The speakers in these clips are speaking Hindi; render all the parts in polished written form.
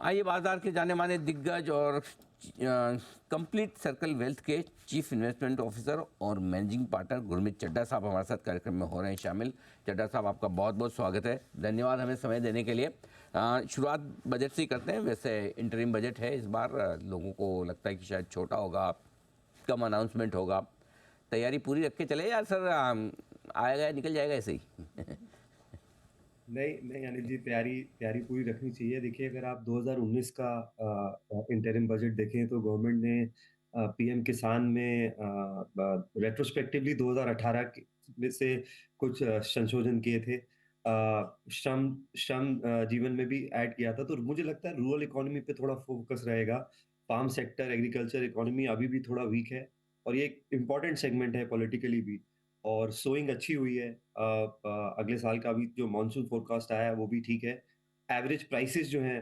आइए बाजार के जाने माने दिग्गज और कंप्लीट सर्कल वेल्थ के चीफ इन्वेस्टमेंट ऑफिसर और मैनेजिंग पार्टनर गुरमीत चड्ढा साहब हमारे साथ कार्यक्रम में हो रहे हैं शामिल। चड्ढा साहब, आपका बहुत बहुत स्वागत है, धन्यवाद हमें समय देने के लिए। शुरुआत बजट से ही करते हैं। वैसे इंटरिम बजट है इस बार, लोगों को लगता है कि शायद छोटा होगा, कम अनाउंसमेंट होगा। तैयारी पूरी रख के चले या सर आएगा निकल जाएगा ऐसे ही? नहीं नहीं अनिल जी, तैयारी तैयारी पूरी रखनी चाहिए। देखिए, अगर आप 2019 का इंटरिम बजट देखें तो गवर्नमेंट ने पीएम किसान में रेट्रोस्पेक्टिवली 2018 में से कुछ संशोधन किए थे। श्रम श्रम जीवन में भी ऐड किया था। तो मुझे लगता है रूरल इकोनॉमी पे थोड़ा फोकस रहेगा। फार्म सेक्टर, एग्रीकल्चर इकोनॉमी अभी भी थोड़ा वीक है और ये एक इम्पोर्टेंट सेगमेंट है पॉलिटिकली भी। और सोइंग अच्छी हुई है। अगले साल का भी जो मॉनसून फोरकास्ट आया है वो भी ठीक है। एवरेज प्राइसेस जो हैं,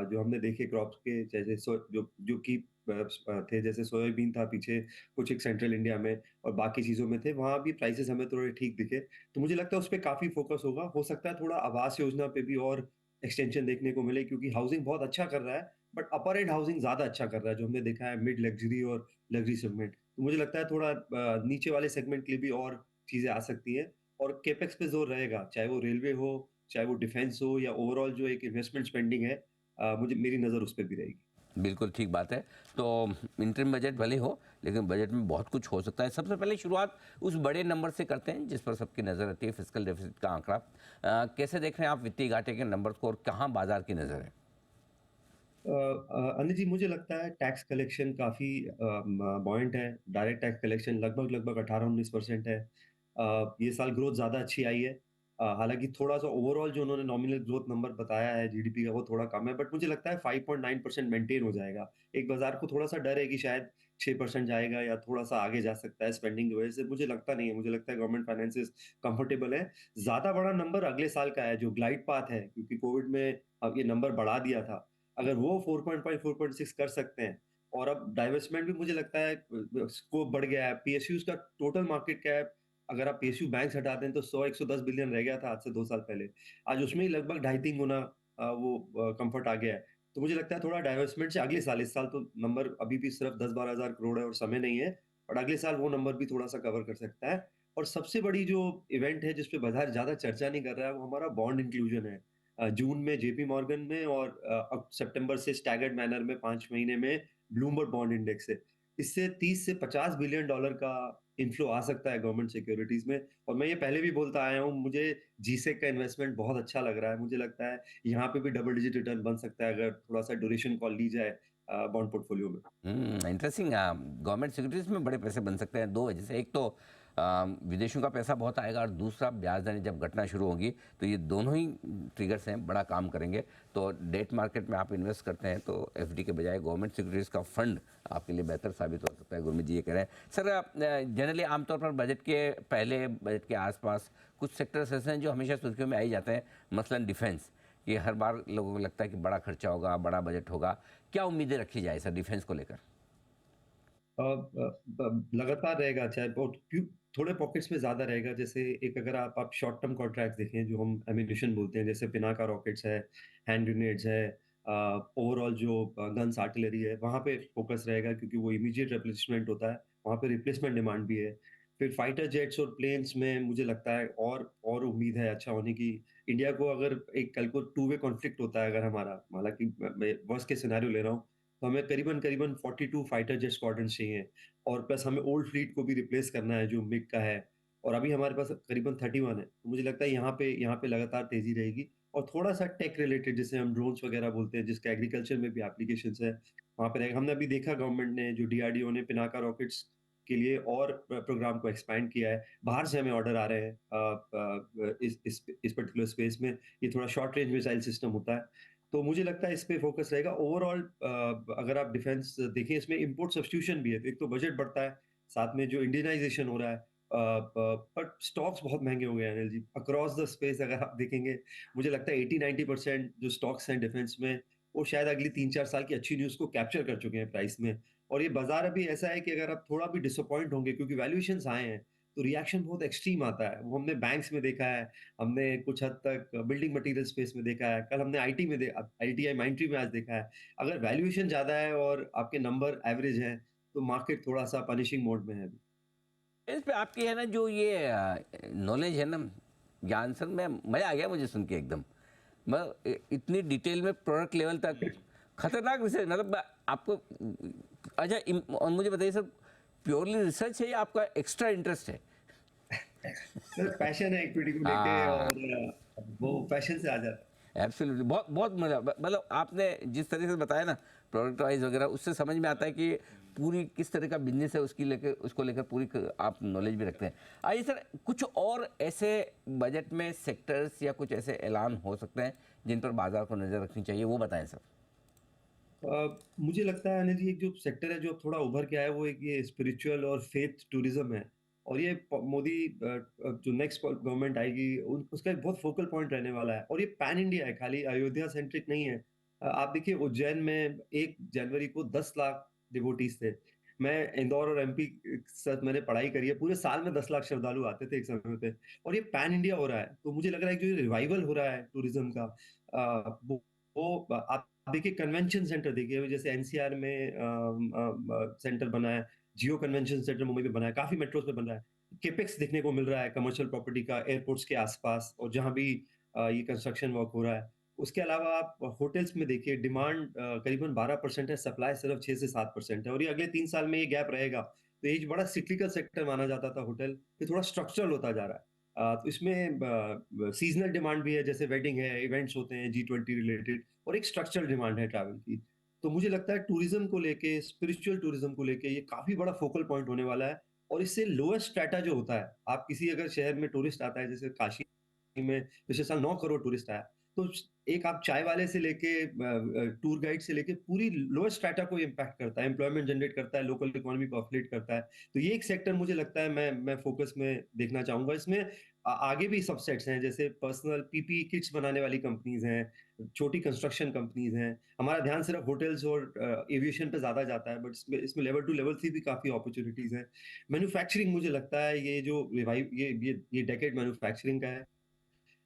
जो हमने देखे क्रॉप्स के, जैसे जो जो कि थे, जैसे सोयाबीन था पीछे कुछ एक सेंट्रल इंडिया में और बाकी चीज़ों में थे, वहाँ भी प्राइसेस हमें थोड़े ठीक दिखे। तो मुझे लगता है उस पे काफ़ी फोकस होगा। हो सकता है थोड़ा आवास योजना पे भी और एक्सटेंशन देखने को मिले, क्योंकि हाउसिंग बहुत अच्छा कर रहा है, बट अपर एंड हाउसिंग ज़्यादा अच्छा कर रहा है, जो हमने देखा है मिड लग्जरी और लग्जरी सेगमेंट। तो मुझे लगता है थोड़ा नीचे वाले सेगमेंट के लिए भी और चीज़ें आ सकती हैं और कैपेक्स पे ज़ोर रहेगा, चाहे वो रेलवे हो, चाहे वो डिफेंस हो, या ओवरऑल जो एक इन्वेस्टमेंट स्पेंडिंग है, मुझे मेरी नज़र उस पे भी रहेगी। बिल्कुल ठीक बात है। तो इंटरिम बजट भले हो, लेकिन बजट में बहुत कुछ हो सकता है। सबसे पहले शुरुआत उस बड़े नंबर से करते हैं जिस पर सबकी नज़र रहती है, फिस्कल डेफिसिट का आंकड़ा। कैसे देख रहे हैं आप वित्तीय घाटे के नंबर्स को और कहाँ बाजार की नज़र है? अनिल जी, मुझे लगता है टैक्स कलेक्शन काफ़ी बॉयंट है। डायरेक्ट टैक्स कलेक्शन लगभग लगभग 18-19% है। ये साल ग्रोथ ज़्यादा अच्छी आई है। हालाँकि थोड़ा-सा ओवरऑल जो उन्होंने नॉमिनल ग्रोथ नंबर बताया है जीडीपी का, वो थोड़ा कम है, बट मुझे लगता है 5.9% मेंटेन हो जाएगा। एक बाज़ार को थोड़ा-सा डर है कि शायद 6% जाएगा या थोड़ा-सा आगे जा सकता है स्पेंडिंग की वजह से। मुझे लगता नहीं है, मुझे लगता है गवर्नमेंट फाइनेंसेस कंफर्टेबल है। ज़्यादा बड़ा नंबर अगले साल का है, जो ग्लाइड पाथ है, क्योंकि कोविड में अब ये नंबर बढ़ा दिया था। अगर वो 4.5 4.6 कर सकते हैं, और अब डाइवर्समेंट भी मुझे लगता है स्कोप बढ़ गया है। पीएसयूज़ का टोटल मार्केट कैप, अगर आप पीएसयू बैंक्स हटा दें तो 100-110 बिलियन रह गया था आज से 2 साल पहले। आज उसमें ही लगभग ढाई 3 गुना वो कम्फर्ट आ गया है। तो मुझे लगता है थोड़ा डाइवर्समेंट से अगले साल, इस साल तो नंबर अभी भी सिर्फ 10-12 हज़ार करोड़ है और समय नहीं है, बट अगले साल वो नंबर भी थोड़ा-सा कवर कर सकता है। और सबसे बड़ी जो इवेंट है जिस पे बाजार ज़्यादा चर्चा नहीं कर रहा है, वो हमारा बॉन्ड इंक्लूजन है। जून में जेपी मॉर्गन में और अब सितंबर से स्टैगर्ड मैनर में 5 महीने में ब्लूमबर्ग बॉन्ड इंडेक्स से। इससे 30 से 50 बिलियन डॉलर का इन्फ्लो आ सकता है गवर्नमेंट सिक्योरिटीज़ में। और मैं ये पहले भी बोलता आया हूँ, मुझे जीसेक का इन्वेस्टमेंट बहुत अच्छा लग रहा है। मुझे लगता है यहाँ पे भी डबल डिजिट रिटर्न बन सकता है अगर थोड़ा-सा ड्यूरेशन कॉल ली जाए बॉन्ड पोर्टफोलियो में। इंटरेस्टिंग। गवर्नमेंट सिक्योरिटीज़ में बड़े पैसे बन सकते हैं दो वजह से। एक तो विदेशों का पैसा बहुत आएगा और दूसरा ब्याज दरें जब घटना शुरू होगी तो ये दोनों ही ट्रिगर्स हैं, बड़ा काम करेंगे। तो डेट मार्केट में आप इन्वेस्ट करते हैं तो एफडी के बजाय गवर्नमेंट सिक्योरिटीज़ का फंड आपके लिए बेहतर साबित हो सकता है। गुरमीत जी ये कह रहे हैं। सर, जनरली आमतौर पर बजट के पहले, बजट के आसपास कुछ सेक्टर्स ऐसे हैं जो हमेशा सुर्खियों में आ ही जाते हैं, मसलन डिफेंस। ये हर बार लोगों को लगता है कि बड़ा खर्चा होगा, बड़ा बजट होगा। क्या उम्मीदें रखी जाए सर डिफेंस को लेकर? लगातार रहेगा, चाहे बहुत थोड़े पॉकेट्स में ज़्यादा रहेगा। जैसे एक, अगर आप शॉर्ट टर्म कॉन्ट्रैक्ट्स देखें, जो हम एम्यूनेशन बोलते हैं, जैसे पिनाका रॉकेट्स है, हैंड ग्रेनेड्स है, ओवरऑल जो गन्स आर्टिलरी है, वहाँ पे फोकस रहेगा, क्योंकि वो इमीडिएट रिप्लेसमेंट होता है, वहाँ पे रिप्लेसमेंट डिमांड भी है। फिर फाइटर जेट्स और प्लेन्स में मुझे लगता है और उम्मीद है अच्छा होने की। इंडिया को अगर एक कल को टू वे कॉन्फ्लिक्ट होता है अगर हमारा, हालाँकि मैं वर्स्ट केस सिनेरियो ले रहा हूँ, तो हमें करीबन-करीबन 42 फाइटर जेट स्क्वाड्रन्स चाहिए, और प्लस हमें ओल्ड फ्लीट को भी रिप्लेस करना है जो मिग का है, और अभी हमारे पास करीबन 31 है। तो मुझे लगता है यहाँ पे लगातार तेज़ी रहेगी। और थोड़ा-सा टेक रिलेटेड, जिसे हम ड्रोन्स वगैरह बोलते हैं, जिसका एग्रीकल्चर में भी एप्लीकेशंस है, वहाँ पे रहेगा। हमने अभी देखा गवर्नमेंट ने, जो डीआरडीओ ने पिनाका रॉकेट्स के लिए और प्रोग्राम को एक्सपैंड किया है। बाहर से हमें ऑर्डर आ रहे हैं इस पर्टिकुलर स्पेस में। ये थोड़ा शॉर्ट रेंज मिसाइल सिस्टम होता है। तो मुझे लगता है इस पे फोकस रहेगा। ओवरऑल अगर आप डिफेंस देखें, इसमें इंपोर्ट सब्स्टिट्यूशन भी है। तो एक तो बजट बढ़ता है, साथ में जो इंडियनाइजेशन हो रहा है, बट स्टॉक्स बहुत महँगे हो गए हैं Anil ji. Across the space अगर आप देखेंगे, मुझे लगता है 80-90% जो स्टॉक्स हैं डिफेंस में, वो शायद अगली 3-4 साल की अच्छी न्यूज़ को कैप्चर कर चुके हैं प्राइस में। और ये बाज़ार अभी ऐसा है कि अगर आप थोड़ा भी डिसअपॉइंट होंगे, क्योंकि वैल्यूएशंस हाई हैं, तो रिएक्शन बहुत एक्सट्रीम आता है। वो हमने बैंक्स में देखा है, हमने कुछ हद तक बिल्डिंग मटेरियल स्पेस में देखा है, कल हमने आईटी में आईटीआई माइंडट्री में आज देखा है। अगर वैल्यूएशन ज़्यादा है और आपके नंबर एवरेज हैं, तो मार्केट थोड़ा-सा पनिशिंग मोड में है अभी। इस पे आपकी है ना जो ये नॉलेज है ना, ज्ञान सर, मैं मज़ा आ गया मुझे सुन के एकदम। मैं इतनी डिटेल में प्रोडक्ट लेवल तक खतरनाक विषय, मतलब आपको अच्छा और मुझे बताइए सर, प्योरली रिसर्च है या आपका एक्स्ट्रा इंटरेस्ट है? सर पैशन है इक्विटी को लेके हाँ, और वो पैशन से आ जाता है। एब्सोल्युटली, बहुत बहुत मजा, मतलब आपने जिस तरीके से बताया ना प्रोडक्ट वाइज वगैरह, उससे समझ में आता है कि पूरी किस तरह का बिजनेस है, उसकी लेकर उसको लेकर पूरी आप नॉलेज भी रखते हैं। आइए सर, कुछ और ऐसे बजट में सेक्टर्स या कुछ ऐसे ऐलान हो सकते हैं जिन पर बाजार को नज़र रखनी चाहिए, वो बताएं सर। मुझे लगता है अनिल जी, एक जो सेक्टर है जो अब थोड़ा उभर के आया है, वो एक ये स्पिरिचुअल और फेथ टूरिज्म है। और ये मोदी जो नेक्स्ट गवर्नमेंट आएगी उसका एक बहुत फोकल पॉइंट रहने वाला है, और ये पैन इंडिया है, खाली अयोध्या सेंट्रिक नहीं है। आप देखिए उज्जैन में 1 जनवरी को 10 लाख डिवोटीज थे। मैं इंदौर और एमपी साथ मैंने पढ़ाई करी है, पूरे साल में 10 लाख श्रद्धालु आते थे एक समय पे। और ये पैन इंडिया हो रहा है, तो मुझे लग रहा है कि जो रिवाइवल हो रहा है टूरिज्म का, वो आप देखिए कन्वेंशन सेंटर देखिए, जैसे एनसीआर में सेंटर बना है, जियो कन्वेंशन सेंटर मुंबई में बना है, काफी मेट्रोस में बन रहा है। केपेक्स देखने को मिल रहा है कमर्शियल प्रॉपर्टी का एयरपोर्ट्स के आसपास, और जहां भी ये कंस्ट्रक्शन वर्क हो रहा है। उसके अलावा आप होटल्स में देखिए, डिमांड करीबन 12% है, सप्लाई सिर्फ 6 से 7% है, और ये अगले 3 साल में ये गैप रहेगा। तो ये जो बड़ा सिक्लिकल सेक्टर माना जाता था होटल, ये थोड़ा स्ट्रक्चरल होता जा रहा है। तो इसमें सीजनल डिमांड भी है, जैसे वेडिंग है, इवेंट्स होते हैं G20 रिलेटेड, और एक स्ट्रक्चरल डिमांड है ट्रैवल की। तो मुझे लगता है टूरिज्म को लेके, स्पिरिचुअल टूरिज्म को लेके ये काफ़ी बड़ा फोकल पॉइंट होने वाला है। और इससे लोएस्ट स्ट्रैटा जो होता है, आप किसी अगर शहर में टूरिस्ट आता है, जैसे काशी में पिछले साल 9 करोड़ टूरिस्ट आया, तो एक आप चाय वाले से लेके टूर गाइड से लेके पूरी लोएस्ट स्ट्रैटा को इम्पैक्ट करता है, एम्प्लॉयमेंट जनरेट करता है, लोकल इकोनॉमी को अपलिफ्ट करता है। तो ये एक सेक्टर मुझे लगता है मैं फोकस में देखना चाहूँगा। इसमें आगे भी सबसेट्स हैं, जैसे पर्सनल पीपीई किट्स बनाने वाली कंपनीज़ हैं, छोटी कंस्ट्रक्शन कंपनीज़ हैं। हमारा ध्यान सिर्फ होटल्स और एविएशन पे ज़्यादा जाता है, बट इसमें इसमें लेवल 2 लेवल 3 भी काफ़ी अपॉर्च्युनिटीज़ हैं। मैन्युफैक्चरिंग मुझे लगता है ये जो रिवाइव ये डेकेड मैन्युफैक्चरिंग का है।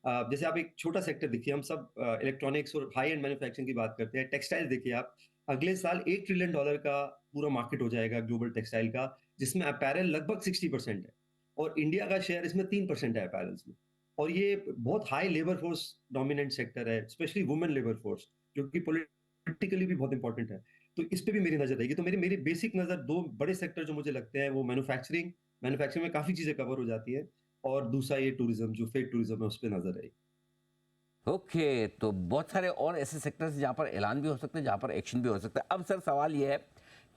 जैसे आप एक छोटा सेक्टर देखिए, हम सब इलेक्ट्रॉनिक्स और हाई एंड मैन्युफैक्चरिंग की बात करते हैं। टेक्सटाइल देखिए आप, अगले साल $1 ट्रिलियन का पूरा मार्केट हो जाएगा ग्लोबल टेक्सटाइल का, जिसमें अपैरल लगभग 60% है, और इंडिया का शेयर इसमें 3% है अपैरल्स में। और ये बहुत high labour force dominant sector है, स्पेशली वुमेन लेबर फोर्स, जो कि पॉलिटिकली भी बहुत इंपॉर्टेंट है। तो इस पे भी मेरी नज़र रहेगी। तो मेरी मेरी बेसिक नज़र 2 बड़े सेक्टर जो मुझे लगते हैं, वो मैन्युफैक्चरिंग मैन्युफैक्चरिंग में काफ़ी चीज़ें कवर हो जाती है, और दूसरा ये टूरिज्म, जो फेक टूरिज्म है, उस पे नज़र रहेगी। ओके, तो बहुत सारे और ऐसे सेक्टर्स जहाँ पर ऐलान भी हो सकते हैं, जहाँ पर एक्शन भी हो सकता है। अब सर सवाल ये है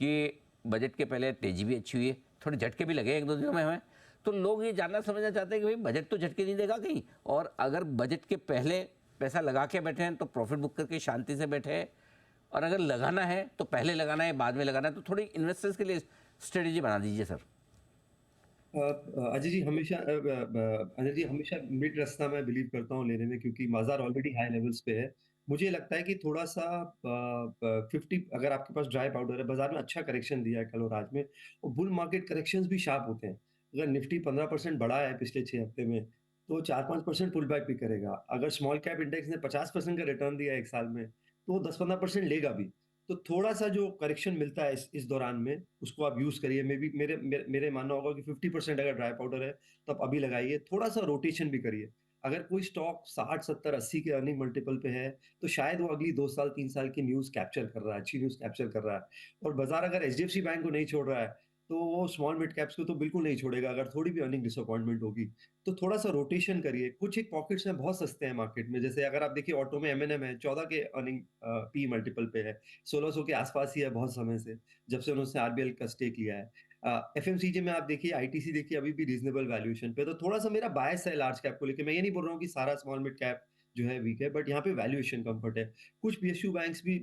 कि बजट के पहले तेजी भी अच्छी हुई है, थोड़े झटके भी लगे एक दो दिनों में हमें। तो लोग ये जानना समझना चाहते हैं कि भाई बजट तो झटके नहीं देगा कहीं, और अगर बजट के पहले पैसा लगा के बैठे हैं तो प्रॉफिट बुक करके शांति से बैठे हैं, और अगर लगाना है तो पहले लगाना है बाद में लगाना है, तो थोड़ी इन्वेस्टर्स के लिए स्ट्रेटेजी बना दीजिए सर। अजय जी हमेशा अजय जी हमेशा मिड रास्ता मैं बिलीव करता हूँ लेने में, क्योंकि बाजार ऑलरेडी हाई लेवल्स पे है। मुझे लगता है कि थोड़ा सा 50, अगर आपके पास ड्राई पाउडर है, बाजार में अच्छा करेक्शन दिया है कल और आज में, और बुल मार्केट करेक्शंस भी शार्प होते हैं। अगर निफ्टी 15% बढ़ा है पिछले 6 हफ्ते में, तो 4-5% पुल बैक भी करेगा। अगर स्मॉल कैप इंडेक्स ने 50% का रिटर्न दिया है एक साल में, तो वो 10-15% लेगा भी। तो थोड़ा-सा जो करेक्शन मिलता है इस दौरान में, उसको आप यूज़ करिए। मे बी मेरे मानना होगा कि 50% अगर ड्राई पाउडर है, तो आप अभी लगाइए। थोड़ा-सा रोटेशन भी करिए। अगर कोई स्टॉक 60, 70, 80 के अर्निंग मल्टीपल पे है, तो शायद वो अगली 2 साल, 3 साल की न्यूज़ कैप्चर कर रहा है, अच्छी न्यूज़ कैप्चर कर रहा है। और बाज़ार अगर एचडीएफसी बैंक को नहीं छोड़ रहा है, तो वो स्मॉल मिड कैप्स को तो बिल्कुल नहीं छोड़ेगा, अगर थोड़ी भी अर्निंग डिसअपॉइंटमेंट होगी। तो थोड़ा-सा रोटेशन करिए। कुछ एक पॉकेट्स हैं बहुत सस्ते हैं मार्केट में, जैसे अगर आप देखिए ऑटो में एमएनएम है, 14 के अर्निंग पी मल्टीपल पे है। 1600 के आसपास ही है बहुत समय से, जब से उन्होंने आरबीएल का स्टेक लिया है। एफएमसीजी में आप देखिए, आईटीसी देखिए, अभी भी रीजनेबल वैल्यूएशन पे। तो थोड़ा-सा मेरा बायस है लार्ज कैप को लेके। मैं ये नहीं बोल रहा हूँ कि सारा स्मॉल मिड कैप जो है वीक है, बट यहाँ पे वैल्यूएशन कम्फर्ट है। कुछ पीएसयू बैंक्स भी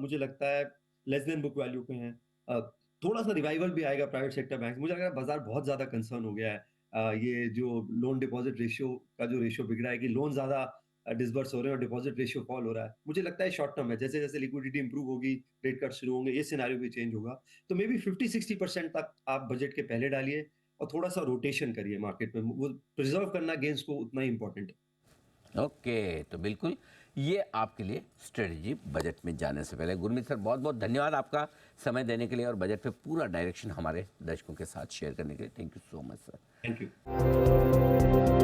मुझे लगता है लेस देन बुक वैल्यू पे हैं। अ, थोड़ा-सा रिवाइवल भी आएगा प्राइवेट सेक्टर बैंक। मुझे लग रहा है बाजार बहुत ज़्यादा कंसर्न हो गया है। ये जो लोन डिपॉजिट रेशियो का जो रेशियो बिगड़ा है, कि लोन ज़्यादा डिसबर्स हो रहे हैं और डिपॉजिट रेशियो फॉल हो रहा है। मुझे लगता है शॉर्ट टर्म है, जैसे-जैसे लिक्विडिटी इंप्रूव होगी, रेट कट शुरू होंगे, ये सिनेरियो भी चेंज होगा। तो मे बी 50-60% तक आप बजट के पहले डालिए। और थोड़ा-सा रोटेशन करिए मार्केट में। वो प्रिज़र्व करना गेन्स को उतना ही इम्पोर्टेंट है। ओके, तो बिल्कुल ये आपके लिए स्ट्रेटजी बजट में जाने से पहले। गुरमीत सर, बहुत बहुत धन्यवाद आपका समय देने के लिए और बजट पे पूरा डायरेक्शन हमारे दर्शकों के साथ शेयर करने के लिए। Thank you so much sir. Thank you.